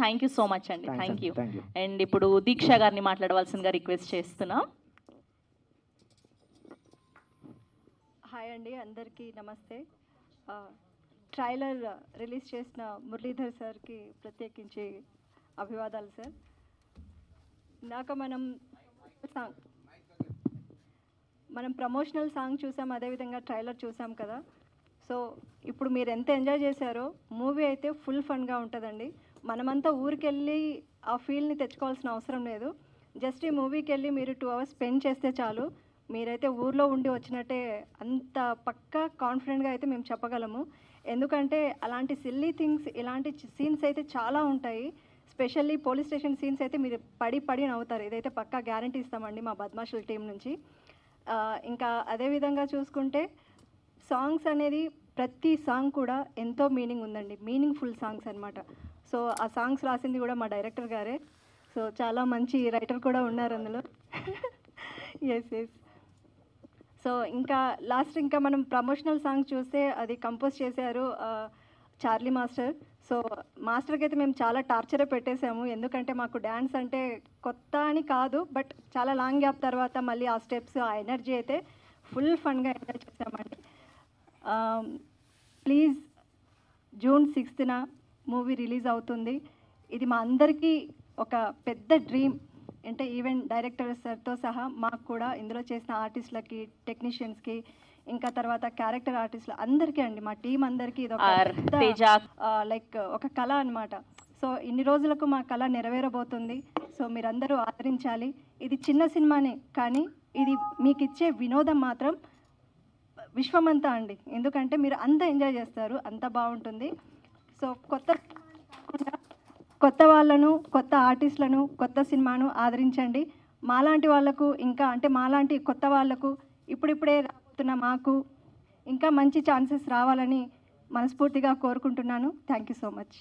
Thank you so much అండి. Thank you. Thank you. And ఇప్పుడు దీక్ష గారిని మాట్లాడవలసిందిగా రిక్వెస్ట్ చేస్తున్నాం. హాయ్ అండి, అందరికీ నమస్తే. ట్రైలర్ రిలీజ్ చేసిన మురళీధర్ సార్కి ప్రత్యేకించి అభివాదాలు సార్. ఇందాక మనం ప్రమోషనల్ సాంగ్ చూసాం, అదేవిధంగా ట్రైలర్ చూసాం కదా. సో ఇప్పుడు మీరు ఎంత ఎంజాయ్ చేశారో మూవీ అయితే ఫుల్ ఫన్గా ఉంటుందండి. మనమంతా ఊరికెళ్ళి ఆ ఫీల్ని తెచ్చుకోవాల్సిన అవసరం లేదు. జస్ట్ ఈ మూవీకి వెళ్ళి మీరు 2 hours స్పెండ్ చేస్తే చాలు, మీరైతే ఊర్లో ఉండి వచ్చినట్టే అంత పక్కా కాన్ఫిడెంట్గా అయితే మేము చెప్పగలము. ఎందుకంటే అలాంటి సిల్లీ థింగ్స్, ఇలాంటి సీన్స్ అయితే చాలా ఉంటాయి. స్పెషల్లీ పోలీస్ స్టేషన్ సీన్స్ అయితే మీరు పడి నవ్వుతారు. ఇదైతే పక్కా గ్యారంటీ ఇస్తామండి మా బద్మాషుల టీం నుంచి. ఇంకా అదేవిధంగా చూసుకుంటే సాంగ్స్ అనేది ప్రతి సాంగ్ కూడా ఎంతో మీనింగ్ ఉందండి, మీనింగ్ఫుల్ సాంగ్స్ అనమాట. సో ఆ సాంగ్స్ రాసింది కూడా మా డైరెక్టర్ గారే. సో చాలా మంచి రైటర్ కూడా ఉన్నారు అందులో. ఎస్. సో ఇంకా లాస్ట్ ఇంకా మనం ప్రమోషనల్ సాంగ్ చూస్తే అది కంపోజ్ చేశారు చార్లీ మాస్టర్. సో మాస్టర్కి అయితే మేము చాలా టార్చరే పెట్టేశాము, ఎందుకంటే మాకు డ్యాన్స్ అంటే కొత్త అని కాదు, బట్ చాలా లాంగ్ గ్యాప్ తర్వాత మళ్ళీ ఆ స్టెప్స్, ఆ ఎనర్జీ అయితే ఫుల్ ఫన్గా ఎంజాయ్ చేసామండి. Please June 6th movie release అవుతుంది. ఇది మా అందరికీ ఒక పెద్ద డ్రీమ్. అంటే ఈవెన్ డైరెక్టర్ సార్తో సహా మాకు కూడా ఇందులో చేసిన ఆర్టిస్టులకి, టెక్నీషియన్స్కి, ఇంకా తర్వాత క్యారెక్టర్ ఆర్టిస్టులు అందరికీ అండి, మా టీం అందరికీ ఇది ఒక లైక్ ఒక కళ అనమాట. సో ఇన్ని రోజులకు మా కళ నెరవేరబోతుంది. సో మీరందరూ ఆదరించాలి. ఇది చిన్న సినిమానే, కానీ ఇది మీకు ఇచ్చే వినోదం మాత్రం విశ్వమంతా అండి. ఎందుకంటే మీరు అంత ఎంజాయ్ చేస్తారు, అంత బాగుంటుంది. సో కొత్త వాళ్ళను, కొత్త ఆర్టిస్టులను, కొత్త సినిమాను ఆదరించండి. మాలాంటి వాళ్ళకు, ఇంకా అంటే మాలాంటి కొత్త వాళ్ళకు, ఇప్పుడిప్పుడే రాబోతున్న మాకు ఇంకా మంచి ఛాన్సెస్ రావాలని మనస్ఫూర్తిగా కోరుకుంటున్నాను. Thank you so much.